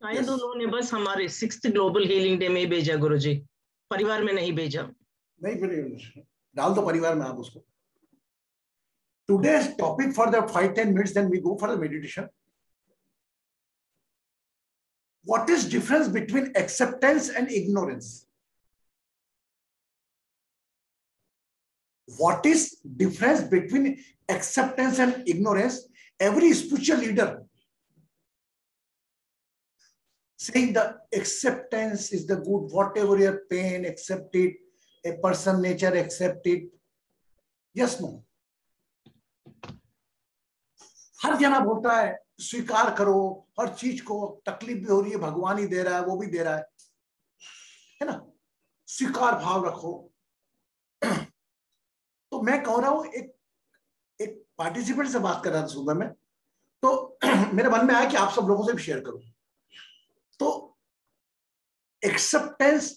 शायद उन्होंने बस हमारे 6th ग्लोबल हीलिंग डे में भेजा गुरुजी, परिवार में नहीं भेजा। नहीं फिर डाल दो परिवार में आप उसको। Today's topic for the 5-10 minutes, then we go for the meditation. What is difference between acceptance and ignorance? What is difference between acceptance and ignorance? Every spiritual leader saying the acceptance is the good, whatever your pain, accept it. A person nature, accept it. Yes, no. हर जना बोलता है स्वीकार करो हर चीज को, तकलीफ भी हो रही है भगवान ही दे रहा है, वो भी दे रहा है ना, स्वीकार भाव रखो। तो मैं कह रहा हूं, एक पार्टिसिपेंट से बात कर रहा था सुबह में, तो मेरे मन में आया कि आप सब लोगों से भी शेयर करूं। तो एक्सेप्टेंस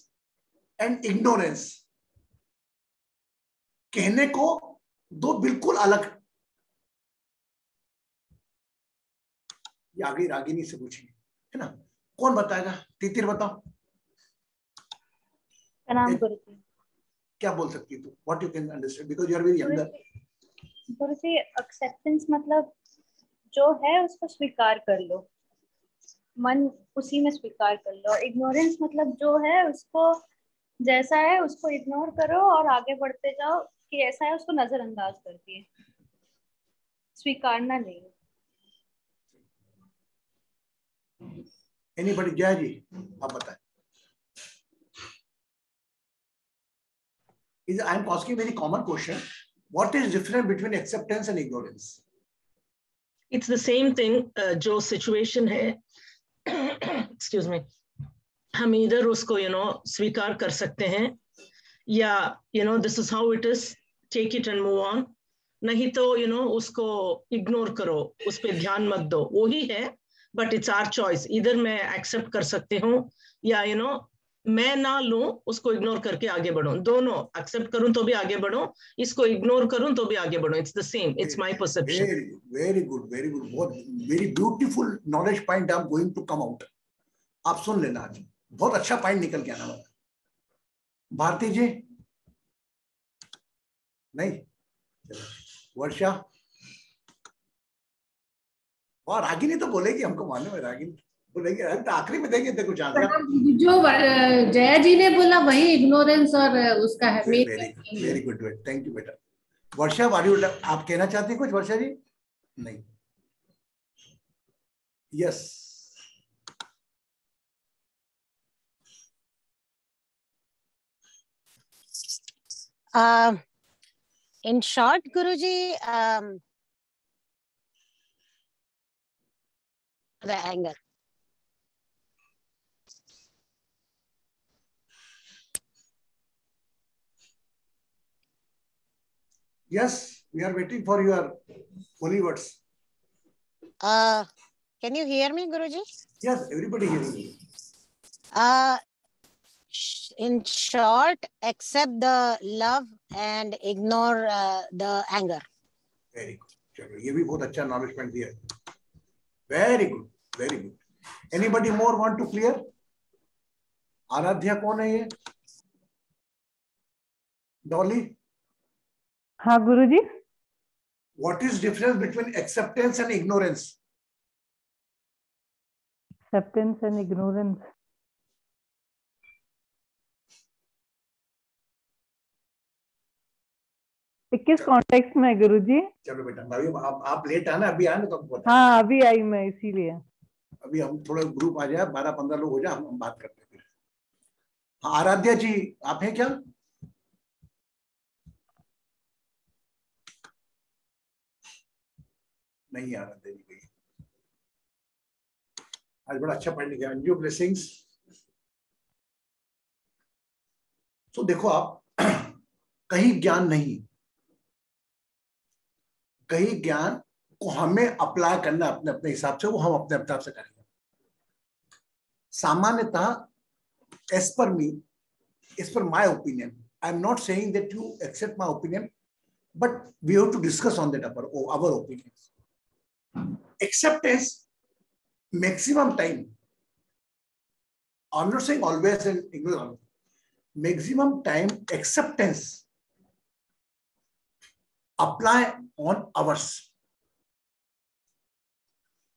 एंड इग्नोरेंस कहने को दो बिल्कुल अलग। आगे रागिनी से पूछेंगे, है ना, कौन बताएगा? तितिर बताओ। प्रणाम गुरुजी। क्या बोल सकती है तू? What you can understand because you are very younger. Guruji acceptance मतलब जो है उसको स्वीकार कर लो, मन उसी में स्वीकार कर लो। इग्नोरेंस मतलब जो है उसको जैसा है उसको इग्नोर करो और आगे बढ़ते जाओ कि ऐसा है उसको नजरअंदाज कर दिए, स्वीकारना नहीं। एनीबॉडी? जय जी आप बताएं। I am asking very common question. What is different between acceptance and ignorance? It's the same thing. जो situation है, excuse me, हम इधर उसको स्वीकार कर सकते हैं, या this is how it is, take it and move on। नहीं तो उसको इग्नोर करो, उस पर ध्यान मत दो, वो ही है। बट इट्स आवर चॉइस, इधर मैं एक्सेप्ट कर सकती हूँ या मैं ना लूं, उसको इग्नोर करके आगे बढ़ूं। दोनों एक्सेप्ट करूं तो भी आगे बढ़ूं, इसको इग्नोर करूं तो भी आगे बढ़ूं। It's the same, it's my perception. Very good, very good, बहुत very beautiful knowledge point I am going to come out. आप सुन लेना, आज बहुत अच्छा पॉइंट निकल के आना वाला। भारती जी नहीं, वर्षा, और रागिनी तो बोलेगी, हमको मालूम है रागिनी बोलेगी, तो आखिरी में देंगे कुछ आंसर। जो जया जी ने बोला वही इग्नोरेंस और उसका है। वेरी गुड, थैंक यू बेटा। वर्षा वारी, आप कहना चाहती हैं कुछ वर्षा जी? नहीं, yes. In short, Guruji, the anger. Yes, we are waiting for your holy words. Can you hear me, Guruji? Yes, everybody hearing you. In short, accept the love and ignore the anger. Very good. चलो, ये भी बहुत अच्छा knowledge point दिया। Very good, very good. Anybody more want to clear? Aradhya कौन है ये? Dolly? हाँ Guruji. What is difference between acceptance and ignorance? Acceptance and ignorance. किस कॉन्टेक्स्ट में है गुरुजी? चलो बेटा, अभी आप लेट आना, अभी आना तो बता। हाँ अभी आई मैं, इसीलिए। अभी हम थोड़ा ग्रुप आ जाए, 12-15 लोग हो जाए, हम बात करते हैं फिर। हाँ आराध्या जी, आप हैं क्या? नहीं आराध्या जी गई। आज बड़ा अच्छा पढ़ने गया। अंजू ब्लेसिंग्स। तो देखो आप, कहीं ज्ञान नहीं, कहीं ज्ञान को हमें अप्लाई करना अपने अपने हिसाब से, वो हम अपने हिसाब से करेंगे। सामान्यतः as per me, as per my opinion, I am not saying that you accept my opinion, but we have to discuss on that our opinions. Acceptance maximum time I'm not saying always and ignore. Maximum time acceptance apply on ours.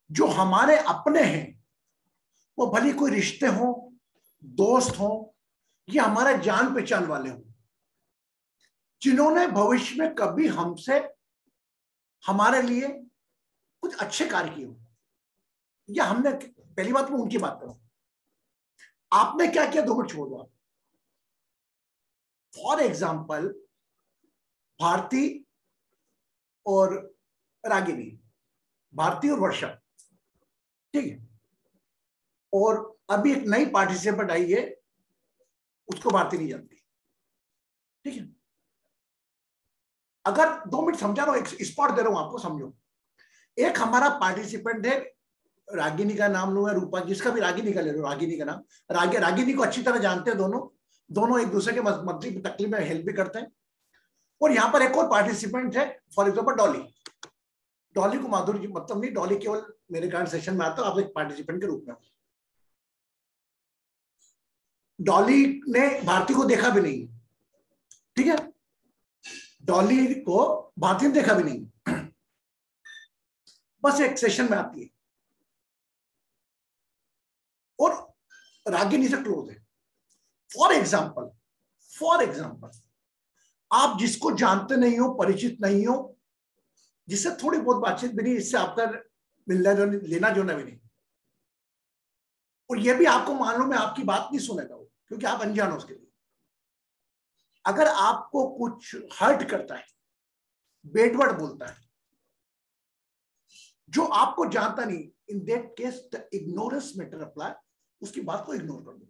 जो हमारे अपने हैं वो भले कोई रिश्ते हो, दोस्त हो या हमारे जान पहचान वाले हो, जिन्होंने भविष्य में कभी हमसे हमारे लिए कुछ अच्छे कार्य किए हो, या हमने, पहली बात मैं उनकी बात करूं, आपने क्या किया 2 मिनट छोड़ दो। फॉर एग्जाम्पल भारती और रागिनी, भारती और वर्षा, ठीक है, और अभी एक नई पार्टिसिपेंट आई है, उसको भारती नहीं जानती, ठीक है। अगर 2 मिनट समझा रहा हूं, एक स्पॉट दे रहा हूं आपको, समझो। एक हमारा पार्टिसिपेंट है, रागिनी का नाम लो या रूपा, जिसका भी रागिनी का ले लो, रागिनी का नाम, रागिनी को अच्छी तरह जानते हैं दोनों एक दूसरे के मतलब तकलीफ में हेल्प भी करते हैं। और यहाँ पर एक और पार्टिसिपेंट है, फॉर एग्जाम्पल डॉली को माधुरी जी, मतलब नहीं, डॉली केवल मेरे गार्ड सेशन में आता है, आप एक पार्टिसिपेंट के रूप में। डॉली ने भारती को देखा भी नहीं, ठीक है, डॉली को भारती ने देखा भी नहीं, बस एक सेशन में आती है और रागिनी से क्लोज है। फॉर एग्जाम्पल आप जिसको जानते नहीं हो, परिचित नहीं हो, जिससे थोड़ी बहुत बातचीत भी नहीं, इससे आपका मिलना जो लेना जोना भी नहीं, और यह भी आपको मालूम है आपकी बात नहीं सुनेगा वो, क्योंकि आप अनजान हो उसके लिए। अगर आपको कुछ हर्ट करता है, बेडवर्ड बोलता है, जो आपको जानता नहीं, in that case the ignorance matter apply, उसकी बात को इग्नोर कर दो।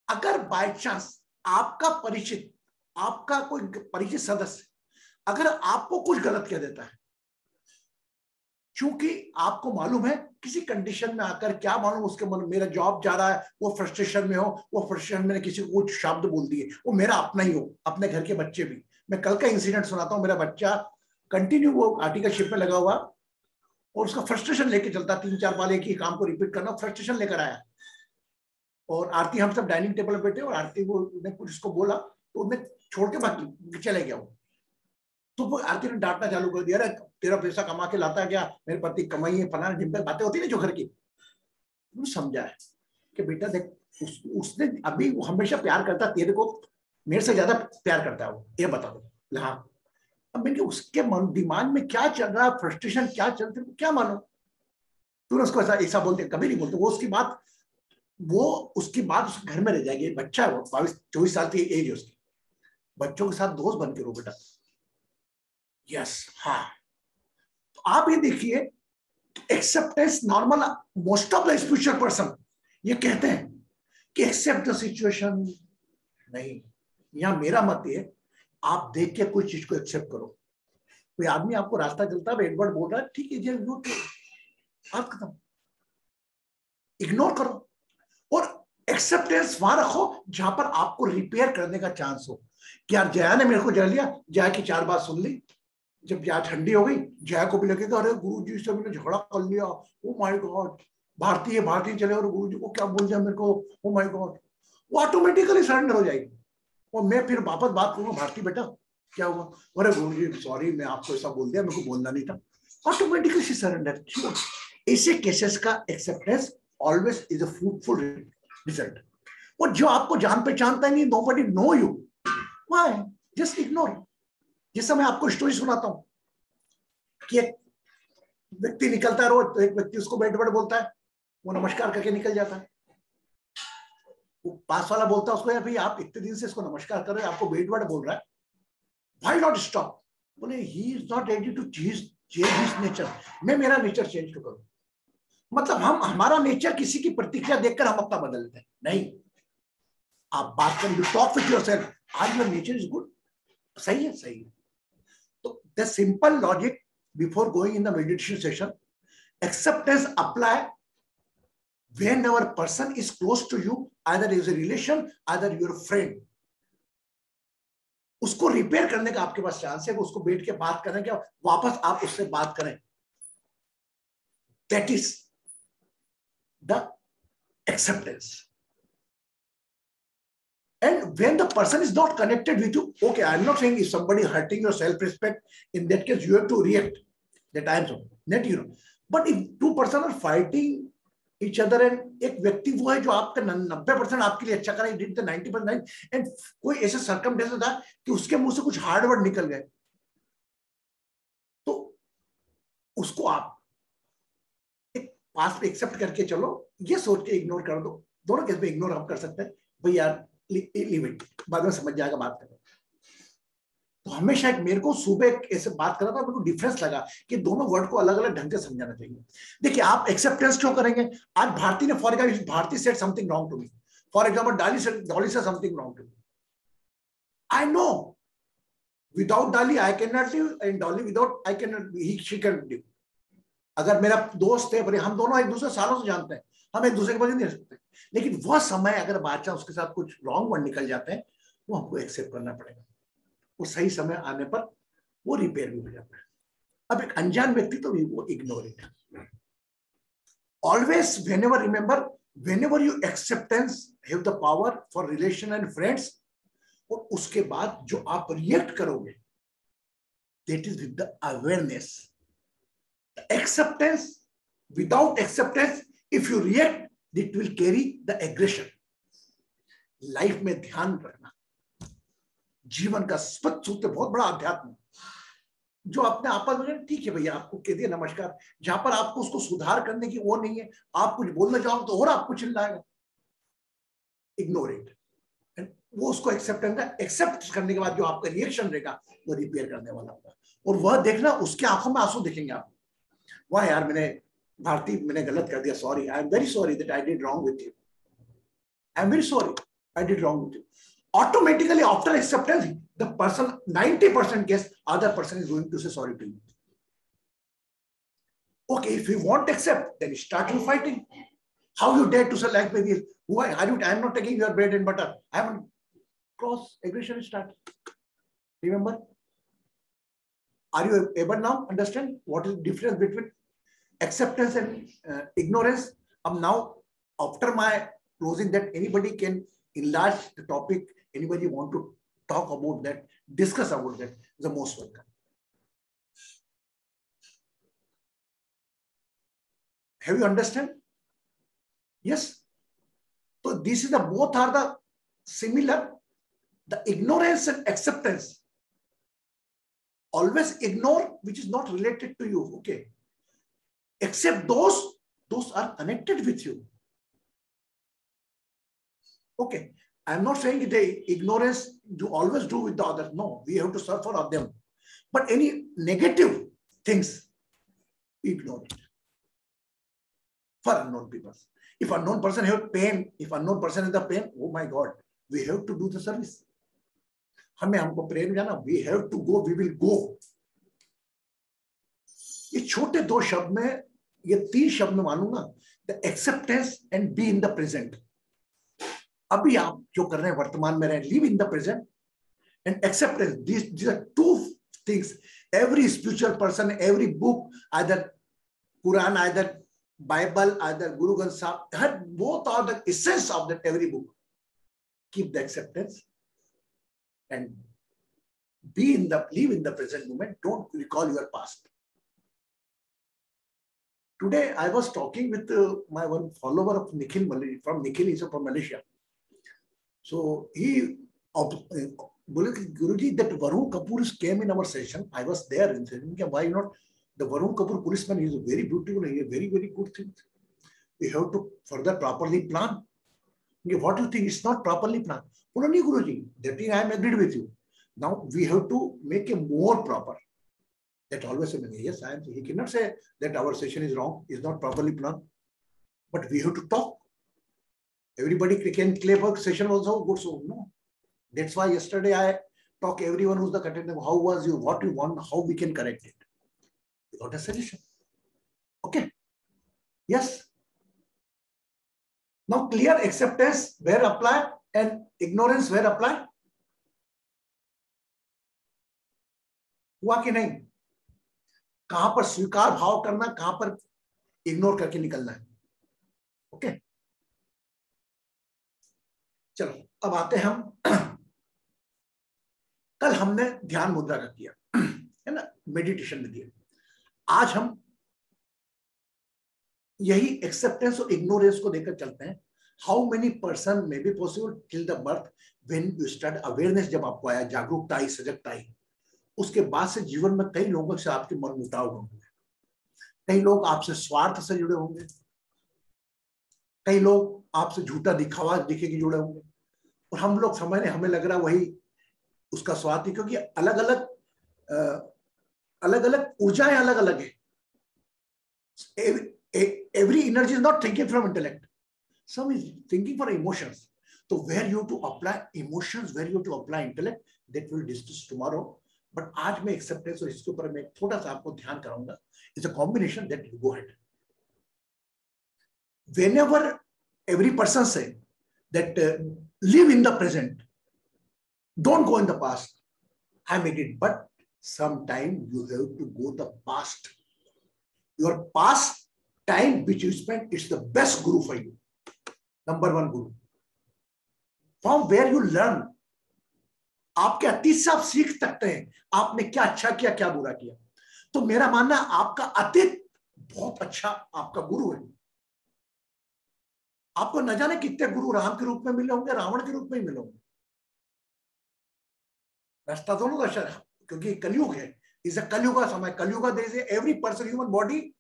अगर बाय चांस आपका परिचित, आपका कोई परिचित सदस्य अगर आपको कुछ गलत कह देता है, क्योंकि आपको मालूम है किसी कंडीशन में आकर, क्या मालूम उसके मन, मेरा जॉब जा रहा है, वो फ्रस्ट्रेशन में हो, वो फ्रस्ट्रेशन में किसी को कुछ शब्द बोल दिए, वो मेरा अपना ही हो, अपने घर के बच्चे भी। मैं कल का इंसिडेंट सुनाता हूँ। मेरा बच्चा कंटिन्यू वो आर्टिकल शिप में लगा हुआ और उसका फ्रस्ट्रेशन लेके चलता, 3-4 बार एक ही काम को रिपीट करना, फ्रस्ट्रेशन लेकर आया। और आरती, हम सब डाइनिंग टेबल पर बैठे और आरती ने कुछ उसको बोला तो उसने छोड़ के बाकी चले गया वो। तो वो आरती ने डांटना चालू कर दिया, अरे तेरा पैसा कमा के लाता है क्या, मेरे पति कमाई है, फलाना ढिमका, बातें होती है जो घर की। समझा है कि बेटा देख, उसने अभी वो हमेशा प्यार करता, तेरे को मेरे से ज्यादा प्यार करता है वो, ये बता दो। हाँ, अब मैंने उसके मन दिमाग में क्या चल रहा है, फ्रस्ट्रेशन क्या चलते, क्या मानो तूने उसको ऐसा बोलते, कभी नहीं बोलते। वो उसकी बात उसके घर में रह जाएगी। बच्चा है वो, 22-24 साल की एज है उसकी। बच्चों के साथ दोस्त बन के रहो बेटा। यस, हाँ, तो आप ये देखिए, acceptance normal, most of the spiritual person ये कहते हैं कि एक्सेप्ट द सिचुएशन। नहीं, यहां मेरा मत है, आप देख के कोई चीज को एक्सेप्ट करो। कोई आदमी आपको रास्ता चलता है, एडवर्ड बोल रहा है, ठीक है जी, आप खत्म, इग्नोर करो। और एक्सेप्टेंस वहां रखो जहां पर आपको रिपेयर करने का चांस हो कि यार जया ने मेरे को जल लिया, जया की 4 बात सुन ली, जब जया ठंडी हो गई, जया को भी लगेगा अरे गुरुजी से मैंने झगड़ा कर लिया, ओ माय गॉड, भारतीय चले और गुरुजी को क्या बोल दिया मेरे को, ओ माय गॉड, वो ऑटोमेटिकली सरेंडर हो जाएगी। और मैं फिर वापस बात करूंगा, भारती बेटा क्या हुआ, अरे गुरुजी सॉरी, मैं आपको ऐसा बोल दिया, मेरे को बोलना नहीं था, ऑटोमेटिकली सी सरेंडर। ऐसे केसेस का acceptance always is a fruitful result. और जो आपको जान पहचानता नहीं, nobody know you, why, just ignore. जैसा मैं आपको स्टोरी सुनाता हूं कि एक व्यक्ति निकलता है रोज, तो एक व्यक्ति उसको बेडवर्ड बोलता है, वो नमस्कार करके निकल जाता है। वो पास वाला बोलता है उसको, यार भाई आप इतने दिन से इसको नमस्कार कर रहे हैं, आपको बेडवर्ड बोल रहा है, व्हाई नॉट स्टॉप। बोले he is not ready to change his nature, मैं मेरा नेचर चेंज तो करूं। मतलब हमारा नेचर किसी की प्रतिक्रिया देखकर हम अपना बदल लेते हैं, नहीं। आप बात करें, यू टॉक विद योरसेल्फ, आज योर नेचर इज गुड, सही है, सही है। तो the simple logic before going in the meditation session, acceptance apply whenever person is close to you, either is a relation, either your friend. उसको repair करने का आपके पास चांस है, उसको बैठ के बात करें, क्या वापस आप उससे बात करें। That is the acceptance. And when the person is not connected with you, okay, I'm not saying if somebody hurting your self-respect, in that case you have to react that I am so, not you know. But if two person are fighting each other and एक व्यक्ति वो है जो आपका 90% आपके लिए अच्छा करा, he did the 90%, and कोई ऐसा circumstance था कि उसके मुंह से कुछ हार्ड वर्ड निकल गए, तो उसको आप एक पास पे एक्सेप्ट करके चलो, ये सोच के इग्नोर कर दो. दोनों केस में इग्नोर हम कर सकते हैं, भाई यार लिमिट, बाद में समझ जाएगा बात करें. तो हमेशा एक मेरे को सुबह ऐसे बात करा था, मेरे को डिफरेंस लगा कि दोनों वर्ड को अलग अलग ढंग से समझाना चाहिए. देखिए आप एक्सेप्टेंस क्यों करेंगे? आज भारती ने for example, Bharti said something wrong to me, for example Dolly said something wrong to me. I know without Dolly I can not live, and Dolly without I can not, he she can live. अगर मेरा दोस्त है, हम दोनों एक दूसरे सालों से जानते हैं, हम एक दूसरे के बगैर नहीं रह सकते, लेकिन वह समय अगर बादशाह उसके साथ कुछ रॉन्ग वर्ड निकल जाते हैं, वो हमको एक्सेप्ट करना पड़ेगा. वो सही समय आने पर वो रिपेयर भी हो जाता है. अब एक अनजान व्यक्ति तो वो ignore it. Always whenever remember, whenever you acceptance have the power for relation and friends, और उसके बाद जो आप रिएक्ट करोगे, that is with the awareness. Acceptance, without acceptance, if you react, it will carry the aggression. Life में ध्यान रखना, जीवन का स्पष्ट सूत्र बहुत बड़ा अध्यात्म, जो अपने आपस में ठीक है भैया आपको कह दिया नमस्कार, जहां पर आपको उसको सुधार करने की वो नहीं है, आप कुछ बोलना चाहोगे तो और आपको चिल्लाएगा. इग्नोर इट, वो उसको एक्सेप्ट करने के बाद जो आपका रिएक्शन रहेगा वो रिपेयर करने वाला होगा. और वह देखना, उसके आंखों में आंसू दिखेंगे आप. वाह यार मैंने भारती मैंने गलत कर दिया, sorry, I am very sorry that I did wrong with you, I am very sorry I did wrong with you. Automatically after acceptance, the person 90% guess other person is going to say sorry to you. Okay, if you want to accept, then start you fighting. How you dare to say like maybe who are you? I am not taking your bread and butter. I am cross aggression start. Remember? Are you able now understand what is the difference between acceptance and ignorance? Now after my closing, that anybody can enlarge the topic. Anybody want to talk about that, discuss about that, the most welcome. Have you understand? Yes. So this is the both are the similar. The ignorance and acceptance. Always ignore which is not related to you. Okay. Accept those are connected with you. Okay. I'm not saying the ignorance you always do with the others. No, we have to suffer of them. But any negative things, ignore it. For unknown people. If unknown person have pain, if unknown person is the pain, oh my God, we have to do the service. हमको प्रेम जाना, we have to go, we will go. ये छोटे दो शब्द में, ये तीन शब्द में मानूंगा, the acceptance and be in the present. अभी आप जो कर रहे हैं वर्तमान में रहे, live in the present and acceptance. These are two things. Every spiritual person, every book, either Quran, either Bible, either Guru Granth Sahib, both are the essence of that every book. Keep the acceptance and live in the present moment. Don't recall your past. Today I was talking with my one follower of Nikhil from Nikhil, is from Malaysia. So he Guruji, that Varun Kapoor came in our session. I was there and said, why not? The Varun Kapoor policeman is very beautiful, he is very, very good thing. We have to further properly plan. What do you think? It's not properly planned. No, Guruji, that thing I am agreed with you. Now we have to make it more proper. That always says, yes, I am. He cannot say that our session is wrong, is not properly planned. But we have to talk. Everybody can claim a session also good, so no. That's why yesterday I talk everyone who's the contestant, how was you, what you want, how we can correct it. We got a solution. Okay. Yes. Now clear acceptance where apply and ignorance where apply. हुआ कि नहीं? कहां पर स्वीकार भाव करना, कहां पर इग्नोर करके निकलना है. ओके. चलो अब आते हैं हम, कल हमने ध्यान मुद्रा का किया है ना, मेडिटेशन में दिया। आज हम यही एक्सेप्टेंस और इग्नोरेंस को लेकर चलते हैं। How many person may be possible till the birth when you start awareness, जब आपको आया, जागरूकता आई, सजगता आई, उसके बाद से जीवन में कई लोगों से आपके मन मुटाव होंगे, कई लोग आपसे स्वार्थ से जुड़े होंगे, कई लोग आपसे झूठा दिखावा दिखे कि जुड़े होंगे, और हम लोग समझ रहे, हमें लग रहा वही उसका स्वार्थ है, क्योंकि अलग अलग ऊर्जाएं अलग अलग है। Every energy is not thinking from intellect. Some is thinking for emotions. So where you to apply emotions, where you to apply intellect, that will discuss tomorrow. But आज मैं acceptance और इसके ऊपर मैं थोड़ा सा आपको ध्यान कराऊंगा. It's a combination that you go ahead. Whenever every person say that live in the present, don't go in the past. I made it, but sometime you have to go the past. Your past time which you spent is the best guru for you. Number one guru. From where you learn. आपके अतीत से आप सीख सकते हैं आपने क्या अच्छा किया, क्या बुरा किया। तो मेरा मानना है आपका अतीत बहुत अच्छा आपका गुरु है। आपको न जाने कितने गुरु राम के रूप में मिले होंगे, रावण के रूप में ही मिले होंगे। रास्ता दोनों का शर, क्योंकि कलयुग है, इस कलयुग का समय, कलयुग देश है। Every person human body,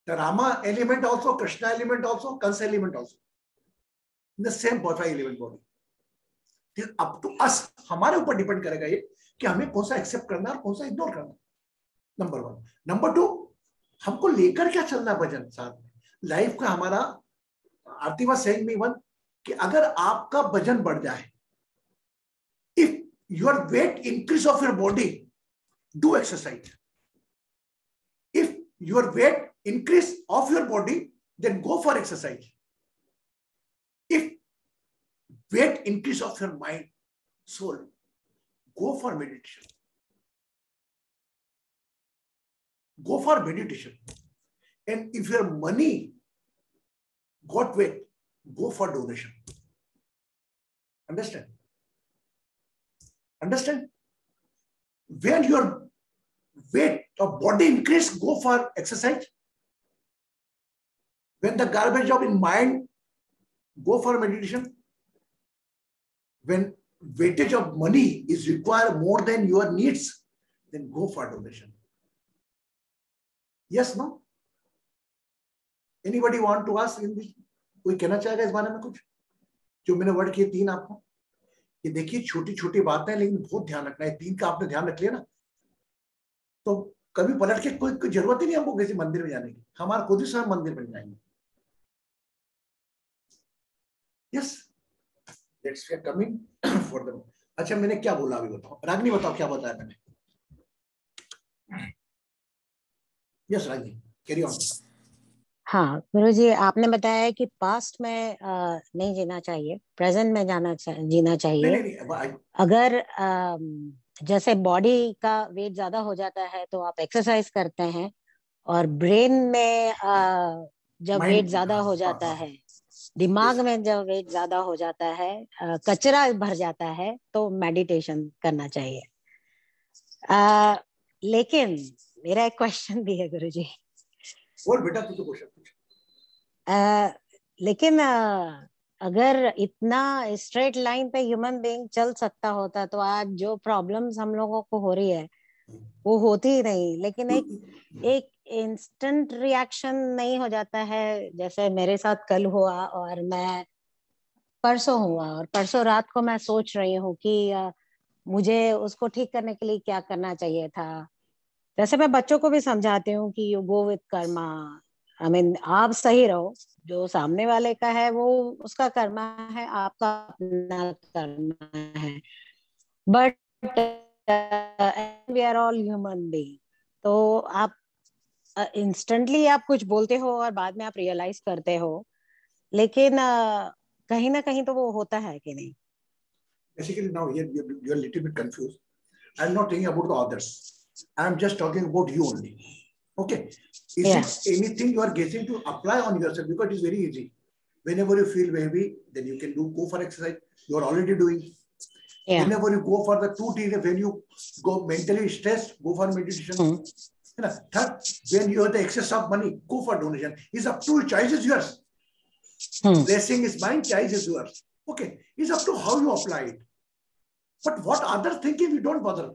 the Rama element also, Krishna element also, Kansa element also, in the same five element body. फिर up to us, हमारे ऊपर डिपेंड करेगा ये कि हमें कौन सा एक्सेप्ट करना है और कौन सा इग्नोर करना। Number one. नंबर टू, हमको लेकर क्या चलना है भजन साथ में, लाइफ का हमारा। आरती वाज सेइंग मी वन कि अगर आपका वजन बढ़ जाए, if your weight increase of your body, do exercise. If your weight increase of your body, then go for exercise. If weight increase of your mind, soul, go for meditation. Go for meditation. And if your money got weight, go for donation. Understand? Understand? When your weight of body increase, go for exercise. When the garbage of in mind, go for meditation. When weightage of money is required more than your needs, then go for donation. Yes, no? Anybody want to ask in this? कोई कहना चाहेगा इस बारे में कुछ? जो मैंने word किए तीन आपको, ये देखिए छोटी छोटी बातें, लेकिन बहुत ध्यान रखना है। तीन का आपने ध्यान रख लिया ना, तो कभी पलट के कोई जरूरत ही नहीं हमको किसी मंदिर में जाने की, हमारा खुद ही स्वयं मंदिर बन जाएंगे। Yes, that's we are coming for them. अच्छा, मैंने क्या बोला अभी बताओ, रागनी बताओ क्या बताया मैंने। Yes, Ragini, carry on. हाँ गुरुजी, आपने बताया कि पास्ट में नहीं जीना चाहिए, प्रेजेंट में जीना चाहिए। नहीं, अगर जैसे बॉडी का वेट ज्यादा हो जाता है तो आप एक्सरसाइज करते हैं, और ब्रेन में जब वेट ज्यादा हो जाता है, दिमाग में जब वेट ज्यादा हो जाता है, कचरा भर जाता है, तो मेडिटेशन करना चाहिए। लेकिन मेरा एक क्वेश्चन भी है गुरुजी। बोल बेटा, तू तो क्वेश्चन पूछ। लेकिन अगर इतना स्ट्रेट लाइन पे ह्यूमन बीइंग चल सकता होता तो आज जो प्रॉब्लम्स हम लोगों को हो रही है वो होती ही नहीं। लेकिन एक इंस्टेंट रिएक्शन नहीं हो जाता है, जैसे मेरे साथ कल हुआ और मैं परसों हुआ, और परसों रात को मैं सोच रही हूँ कि मुझे उसको ठीक करने के लिए क्या करना चाहिए था। जैसे मैं बच्चों को भी समझाती हूँ कि you go with Karma, I mean आप सही रहो, जो सामने वाले का है वो उसका कर्मा है, आपका अपना कर्मा है, but we are all human being. तो आप इंस्टेंटली आप कुछ बोलते हो और बाद में आप रियलाइज करते हो, लेकिन कहीं ना कहीं तो वो होता है कि नहीं। Basically now you're a little bit confused. I'm not talking about the others. I'm just talking about you only. Okay. Is it anything you are getting to apply on yourself? Because it is very easy. Whenever you feel heavy, then you can go for exercise. You are already doing. Yeah. Whenever you go for the 2 T, when you go mentally stressed, go for meditation. Third, when you have the excess of money, go for donation. It's up to you. Choice is yours. Blessing is mine, choice is yours. Okay, it's up to how you apply it. But what others thinking, we don't bother.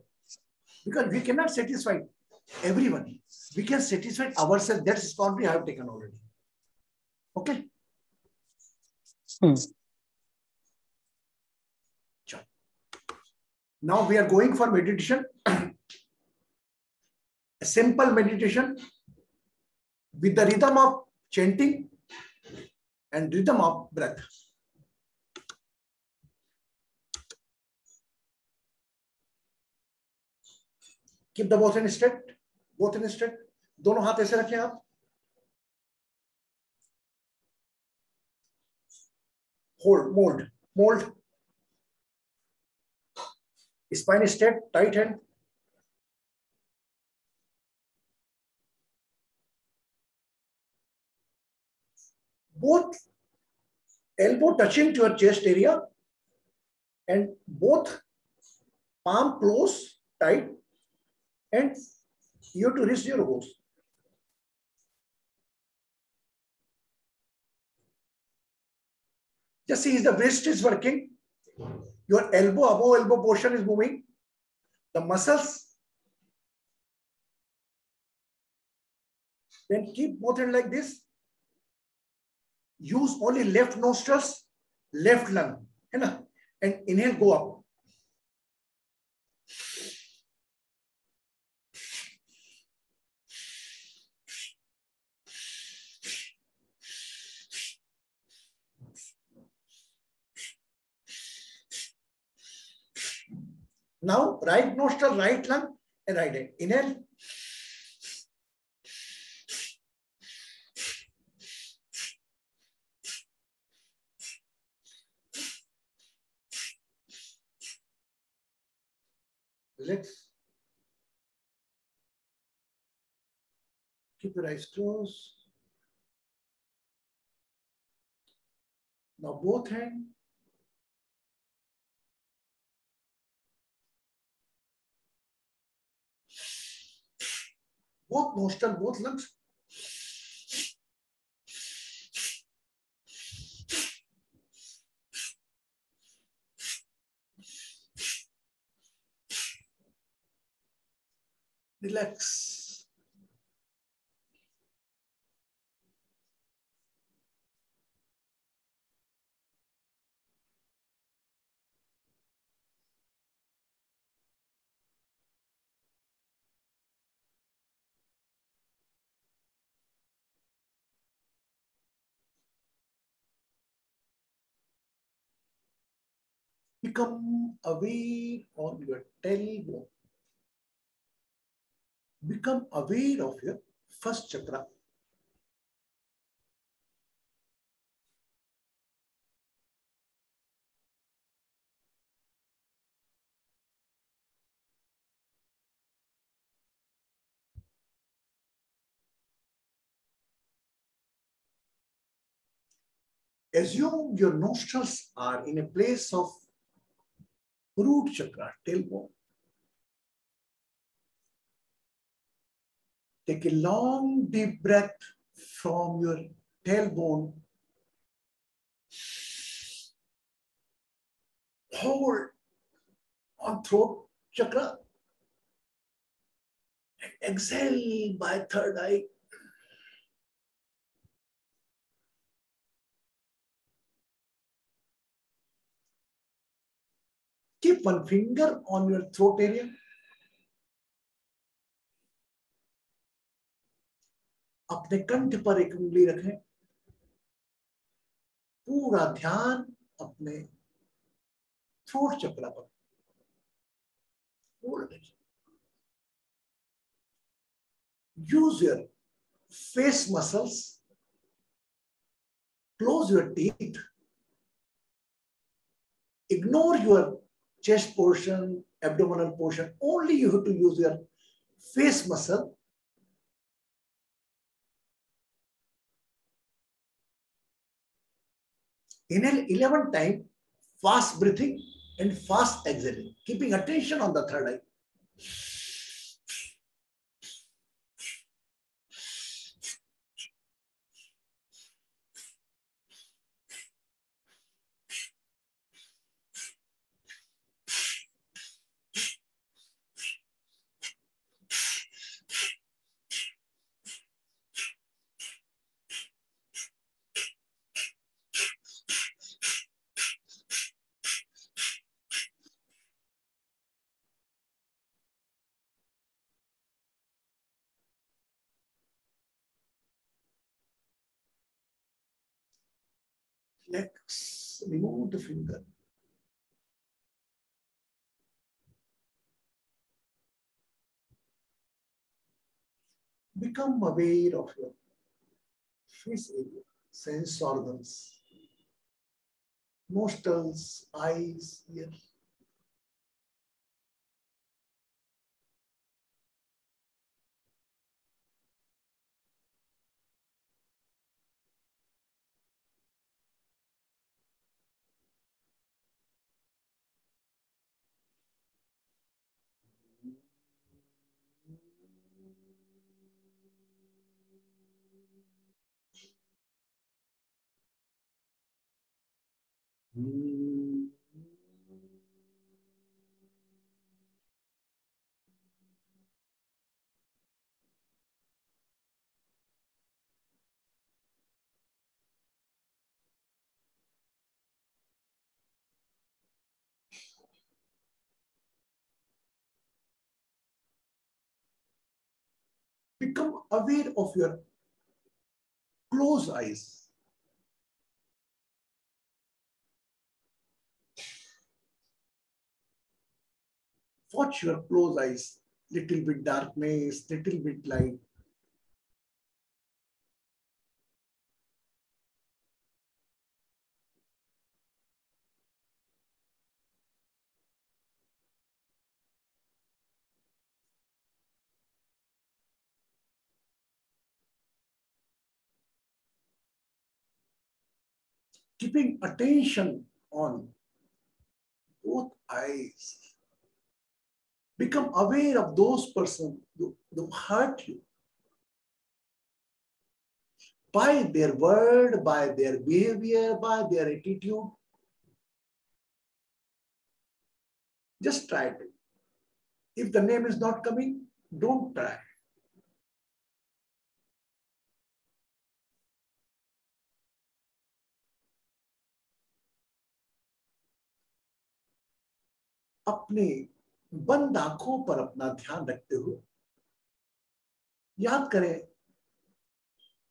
Because we cannot satisfy everyone. We can satisfy ourselves. That's responsibility I have taken already. Okay? Now we are going for meditation. A simple meditation with the rhythm of chanting and rhythm of breath. Keep the both hands straight. Both hands straight. दोनों हाथ ऐसे रखें आप. Hold, mold. Spine straight, tight hand. Both elbow touching to your chest area and both palm close, tight, and you have to rest your hose. Just see, the wrist is working. Your elbow, above elbow portion is moving. The muscles. Then keep both hands like this. Use only left nostrils, left lung. And inhale, go up. Now, right nostril, right lung, and right hand. Inhale. Relax. Keep your eyes closed. Now, both hands. Both nostril, both lungs. Relax. Become aware on your tailbone. Become aware of your first chakra. Assume your nostrils are in a place of root chakra, tailbone. Take a long deep breath from your tailbone. Hold on throat chakra. And exhale by third eye. Keep one finger on your throat area. अपने कंठ पर एक उंगली रखें. पूरा ध्यान अपने throat चक्र पर. Use your face muscles. Close your teeth. Ignore your chest portion, abdominal portion. Only you have to use your face muscle. Inhale 11 times, fast breathing and fast exhaling, keeping attention on the third eye. Let's remove the finger. Become aware of your face area, sense organs, nostrils, eyes, ears. Become aware of your closed eyes. Watch your closed eyes. Little bit darkness, little bit light. Keeping attention on both eyes. Become aware of those persons who hurt you. By their word, by their behavior, by their attitude. Just try to. If the name is not coming, don't try. अपने बंद आंखों पर अपना ध्यान रखते हुए याद करें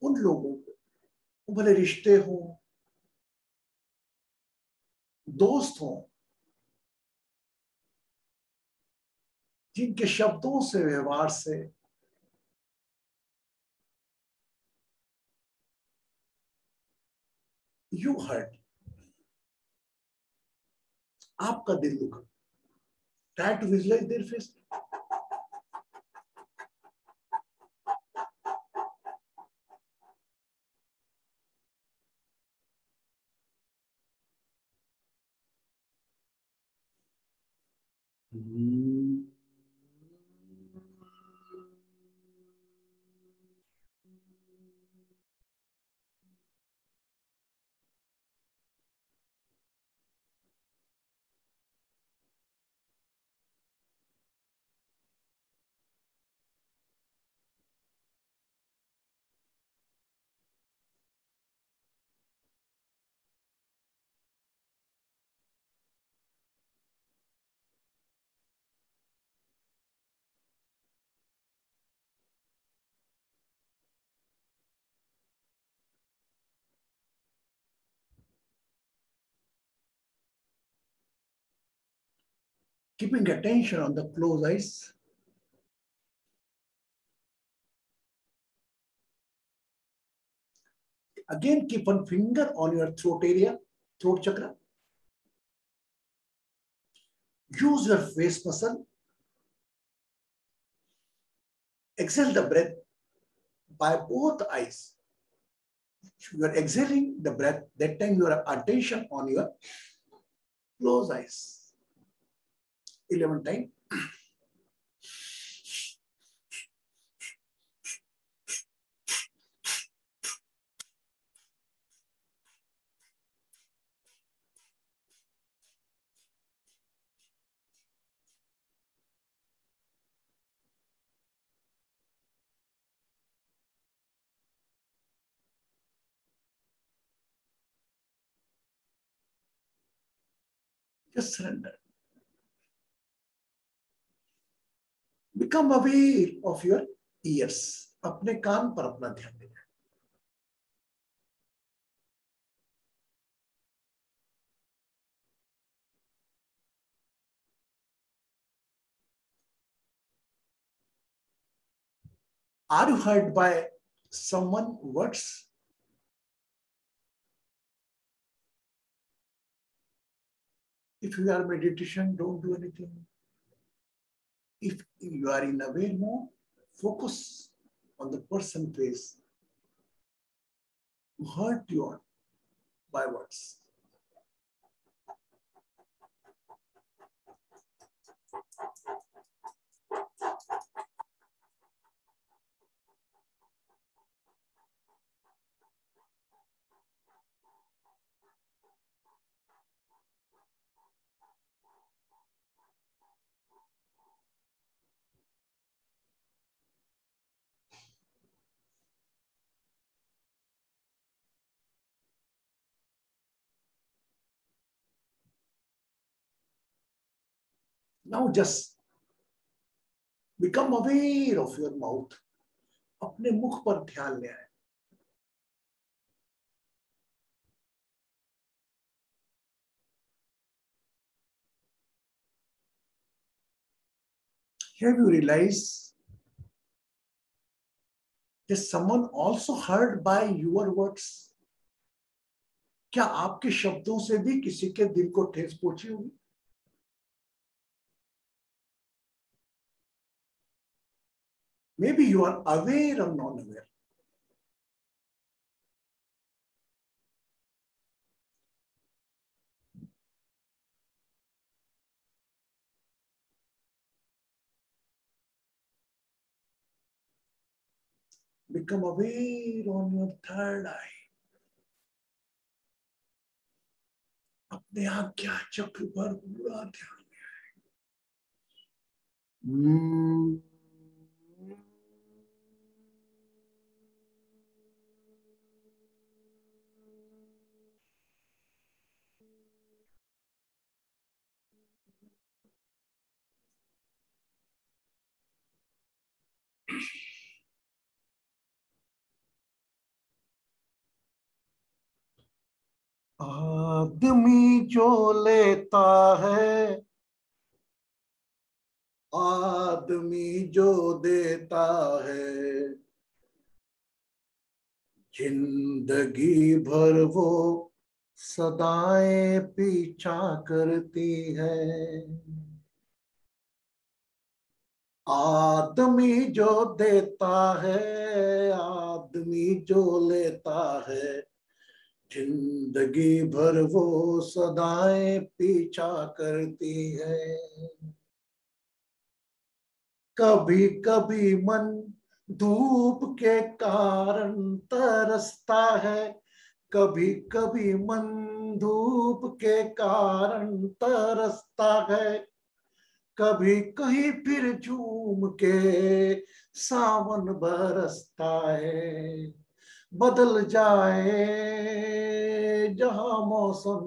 उन लोगों को, भले रिश्ते हो, दोस्त हो, जिनके शब्दों से, व्यवहार से यू हर्ट, आपका दिल दुखा. Try to visualize their face. Keeping attention on the closed eyes. Again, keep one finger on your throat area, throat chakra. Use your face muscle. Exhale the breath by both eyes. You are exhaling the breath. That time your attention on your closed eyes. 11 times. Just surrender. Become aware of your ears. अपने कान पर अपना ध्यान देना. Are you hurt by someone's words? If you are meditation, don't do anything. If you are in aware mode, focus on the person face who hurt you by words. Now just become aware of your mouth. अपने मुख पर ध्यान ले आए. Have you realized that someone also hurt by your words? क्या आपके शब्दों से भी किसी के दिल को ठेस पहुंची होगी? Maybe you are aware or non-aware. Become aware on your third eye. अपने आज्ञा चक्र पर पूरा ध्यान दें. आदमी जो लेता है, आदमी जो देता है, जिंदगी भर वो सदाएं पीछा करती है. आदमी जो देता है, आदमी जो लेता है, जिंदगी भर वो सदाएं पीछा करती है. कभी कभी मन धूप के कारण तरसता है, कभी कभी मन धूप के कारण तरसता है, कभी कहीं फिर झूम के सावन बरसता है. बदल जाए जहां मौसम,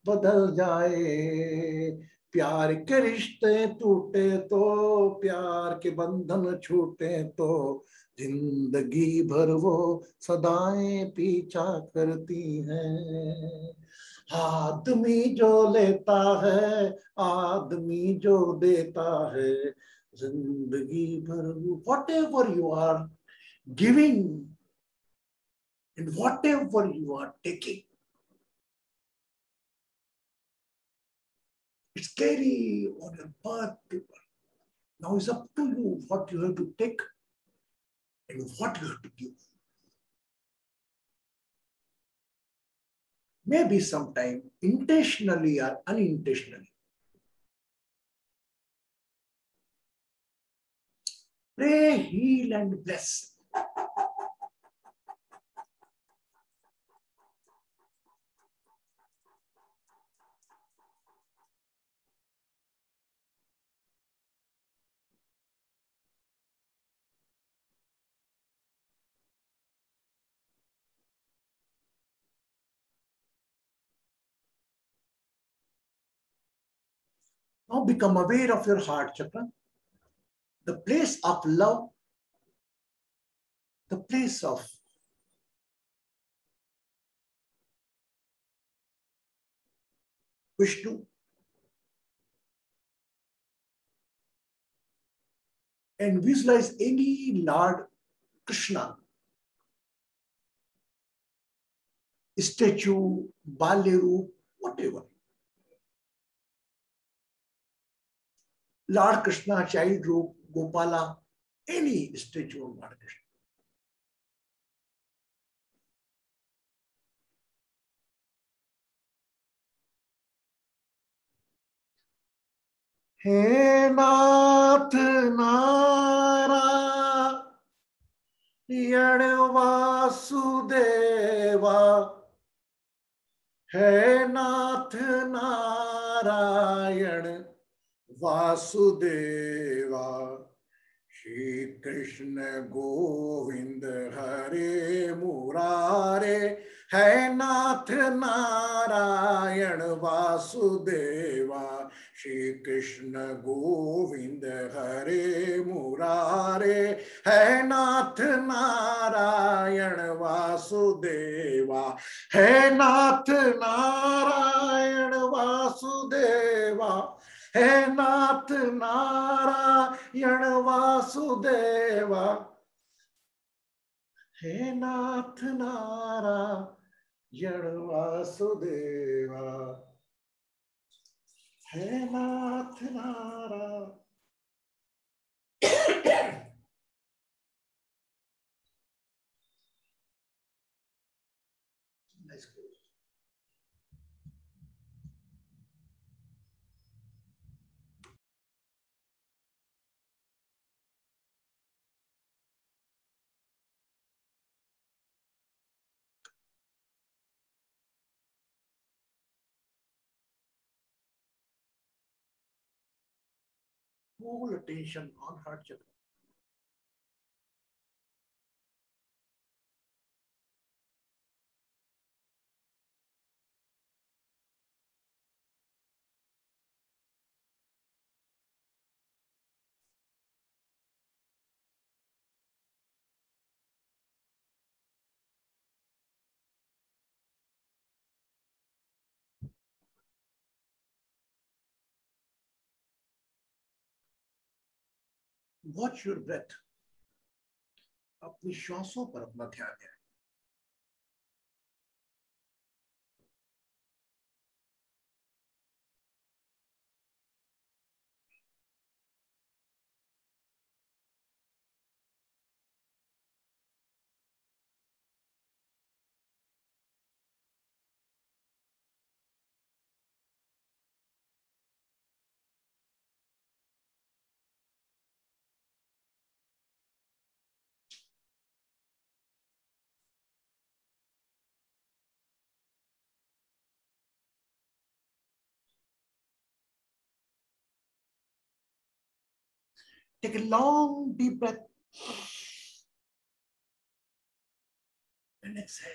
बदल जाए, प्यार के रिश्ते टूटे तो, प्यार के बंधन छूटे तो, जिंदगी भर वो सदाएं पीछा करती हैं. आदमी जो लेता है, आदमी जो देता है, जिंदगी भर वो. Whatever you are giving and whatever you are taking, it's carry on your birth paper. Now it's up to you what you have to take and what you have to give. maybe sometime intentionally or unintentionally. Pray, heal, and bless. Now become aware of your heart chakra, the place of love, the place of Vishnu, and visualize any Lord Krishna statue, Balya Roop, whatever. Lord Krishna, child roop, Gopala, any statue of Lord Krishna. He Nath Narayan Vasudeva, He Nath Narayan Vasudeva, Shri Krishna Govind Hare Murare, Hai Nath Narayan Vasudeva, Shri Krishna Govind Hare Murare, Hai Nath Narayan Vasudeva, Hai Nath Narayan Vasudeva, Hai Nath Narayan Vasudeva, Hai Nath Narayan Vasudeva, Hai Nath Narayan. Nice. Full attention on heart chakra. Watch your breath. अपनी श्वासों पर अपना ध्यान दें. Take a long deep breath and exhale.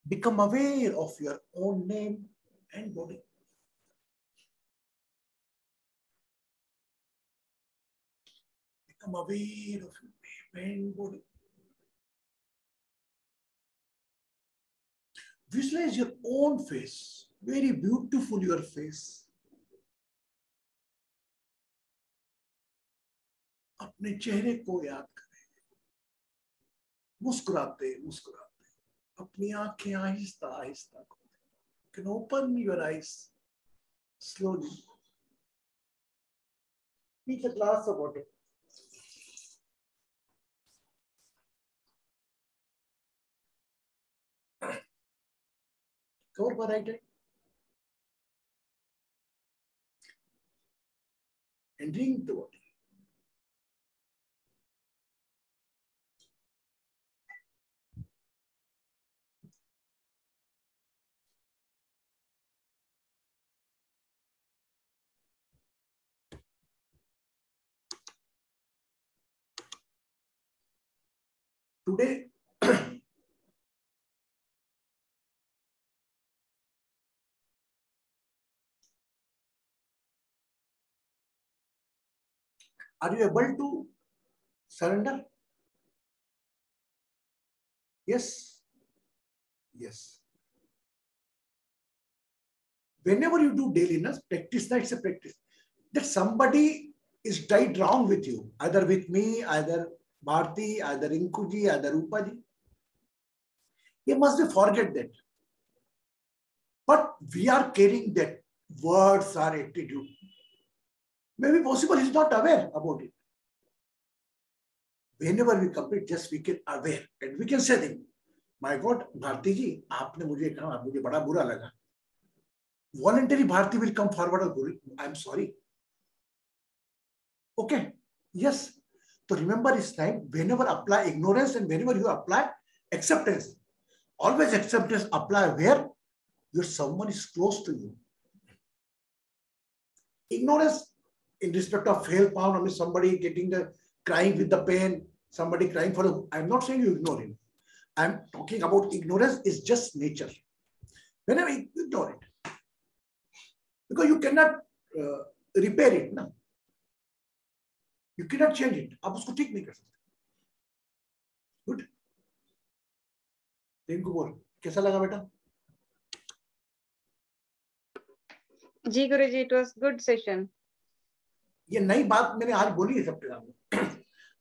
Become aware of your own name and body. Become aware of your name and body. Visualize your own face. Very beautiful your face. अपने चेहरे को याद करें. मुस्कुराते मुस्कुराते अपनी आंखें आहिस्ता आहिस्ता खोलें. You can open your eyes slowly. Take a glass of water. Cover my right eye. And drink the water. Today, are you able to surrender? Yes. Yes. Whenever you do dailiness, practice, that's a practice. That somebody is died wrong with you, either with me, either Bharti, either Inkuji, either Rupaji. You must forget that. But we are carrying that words or attitude. Maybe possible he's not aware about it. Whenever we complete, just we get aware and we can say them. My God, Bharti ji, आपने मुझे कहा, मुझे बड़ा बुरा लगा. Voluntary Bharti will come forward and go, I'm sorry. Okay. Yes. So remember this time, whenever apply ignorance and whenever you apply acceptance, always acceptance apply where your someone is close to you. Ignorance in respect of fail pound, I mean somebody getting the crying with the pain, somebody crying for the, I'm not saying you ignore him. I'm talking about ignorance is just nature. Whenever you ignore it. Because you cannot repair it. No? You cannot change it. आप उसको ठीक नहीं कर सकते. Good. Rinku बोल, कैसा लगा बेटा? जी गुरुजी, it was good session. ये नई बात मैंने आज बोली है सबके सामने.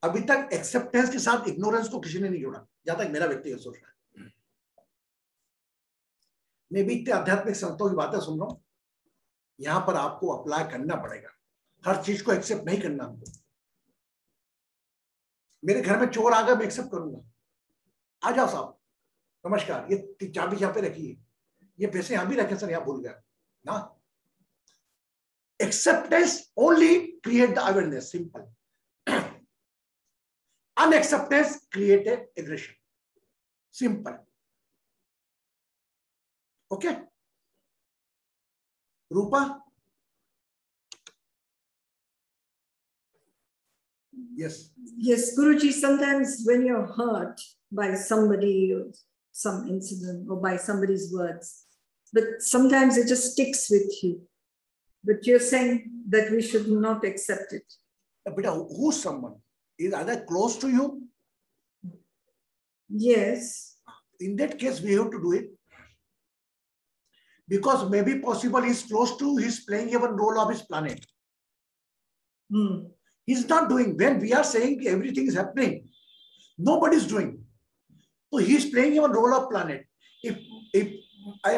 अभी तक एक्सेप्टेंस के साथ इग्नोरेंस को किसी ने नहीं जोड़ा, जहां तक मेरा व्यक्तिगत सोच रहा है. मैं भी इतने आध्यात्मिक संतों की बातें सुन रहा हूं. यहां पर आपको अप्लाई करना पड़ेगा. हर चीज को एक्सेप्ट नहीं करना हमको. मेरे घर में चोर आ गए, मैं एक्सेप्ट करूंगा. आ जाओ साहब, नमस्कार, ये चाबी यहाँ पे रखी है, ये पैसे यहां भी रखे सर, यहाँ भूल गया ना. Acceptance only create the awareness. Simple. Unacceptance create a aggression. Simple. Okay. Rupa. Yes. Yes, Guruji, sometimes when you're hurt by somebody or some incident or by somebody's words, but sometimes it just sticks with you. But you're saying that we should not accept it. But who's someone? Is either close to you? Yes. In that case, we have to do it. Because maybe possible he's close to, he's playing even role of his planet. He's not doing. When we are saying everything is happening, nobody's doing. So he's playing even role of planet. If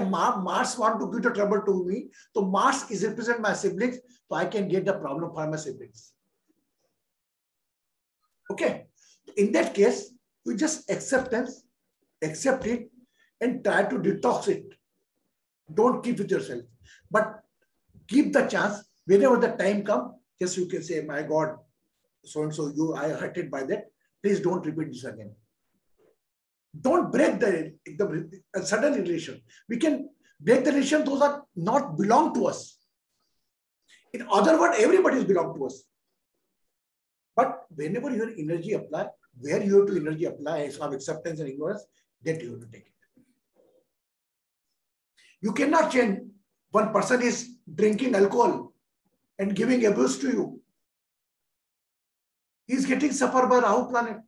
Mars want to give the trouble to me, so Mars is represent my siblings, so I can get the problem for my siblings. Okay. In that case, you just accept it, and try to detox it. Don't keep it yourself, but keep the chance. Whenever the time comes, just you can say, my God, so and so, I hurted by that. Please don't repeat this again. Don't break the sudden relation. We can break the relation. Those are not belong to us. In other words, everybody is belong to us. But whenever your energy apply, where you have to energy apply, of acceptance and ignorance, that you have to take it. You cannot change. One person is drinking alcohol and giving abuse to you. He is getting suffered by Rahu planet.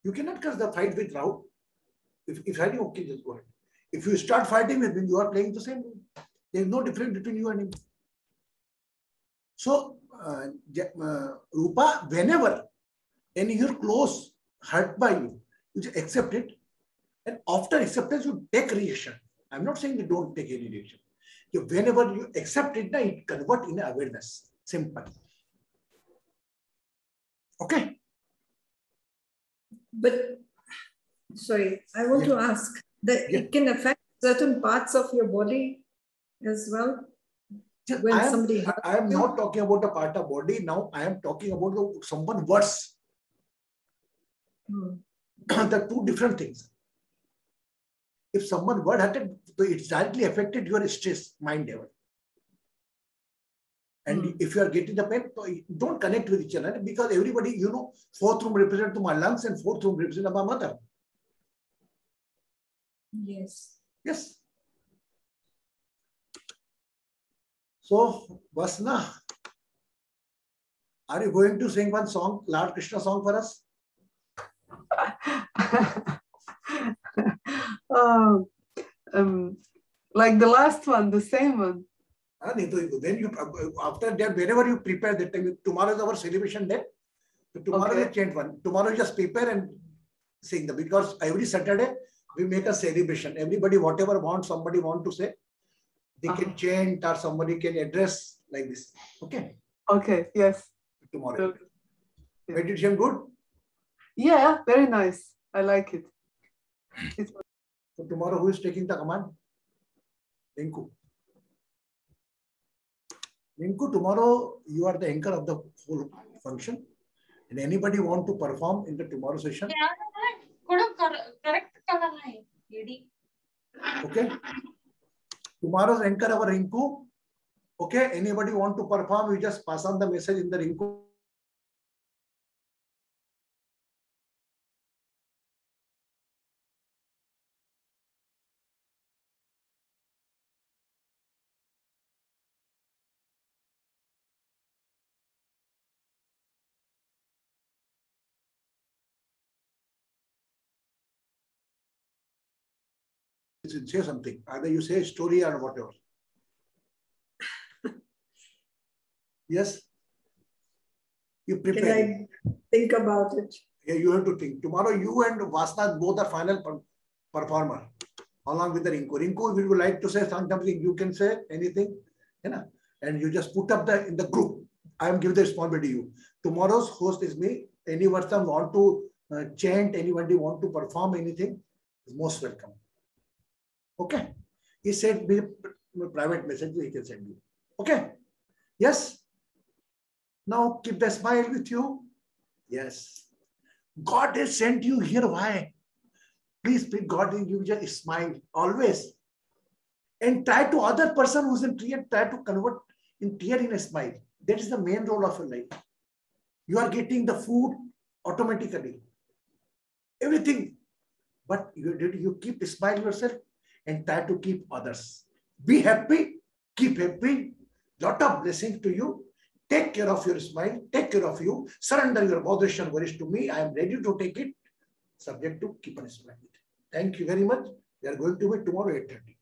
You cannot curse the fight with Rahu. If fighting, okay, just go ahead. If you start fighting with him, you are playing the same game. There is no difference between you and him. So, Rupa, whenever any your close hurt by you, you just accept it And after acceptance, you take reaction. I'm not saying you don't take any reaction. Whenever you accept it, it convert in awareness. Simple. Okay. But sorry, I want to ask that it can affect certain parts of your body as well. When I am not talking about the part of body now. I am talking about someone words. The two different things. If someone word hurted, it's directly affected your stress mind level. And if you are getting the pain, don't connect with each other, because everybody, you know, fourth room represents my lungs and fourth room represents my mother. Yes. Yes. So, Vasna, are you going to sing one song, Lord Krishna song for us? Like the last one, the same one. Then you, after that, whenever you prepare that time, tomorrow is our celebration day. So tomorrow you change one. Tomorrow you just prepare and sing them, because every Saturday we make a celebration. Everybody, whatever wants, somebody want to say, they can chant or somebody can address like this. Okay. Okay. Yes. Tomorrow. Okay. Meditation good? Yeah, very nice. I like it. So tomorrow who is taking the command? Rinku. Rinku, tomorrow you are the anchor of the whole function. And anybody want to perform in the tomorrow session? Okay. Tomorrow's anchor our Rinku. Okay. Anybody want to perform? You just pass on the message in the Rinku. Say something. Either you say a story or whatever. Yes. You prepare. Can I think about it? Yeah, you have to think. Tomorrow you and Vasna both are final performer along with the Rinku. Rinku, if you would like to say something, you can say anything, you know, and you just put up in the group. I am giving the responsibility to you. Tomorrow's host is me. Any person want to chant, anybody want to perform anything, is most welcome. Okay. He said me private message he can send you. Okay. Yes. Now keep the smile with you. Yes. God has sent you here. Why? Please, God will give you a smile always. And try to other person who's in tear, try to convert in tear in a smile. That is the main role of your life. You are getting the food automatically. Everything. But you keep smile yourself and try to keep others. Be happy. Keep happy. Lot of blessings to you. Take care of your smile. Take care of you. Surrender your botheration worries to me. I am ready to take it. Subject to keep on smiling. Thank you very much. We are going to meet tomorrow at 8:30.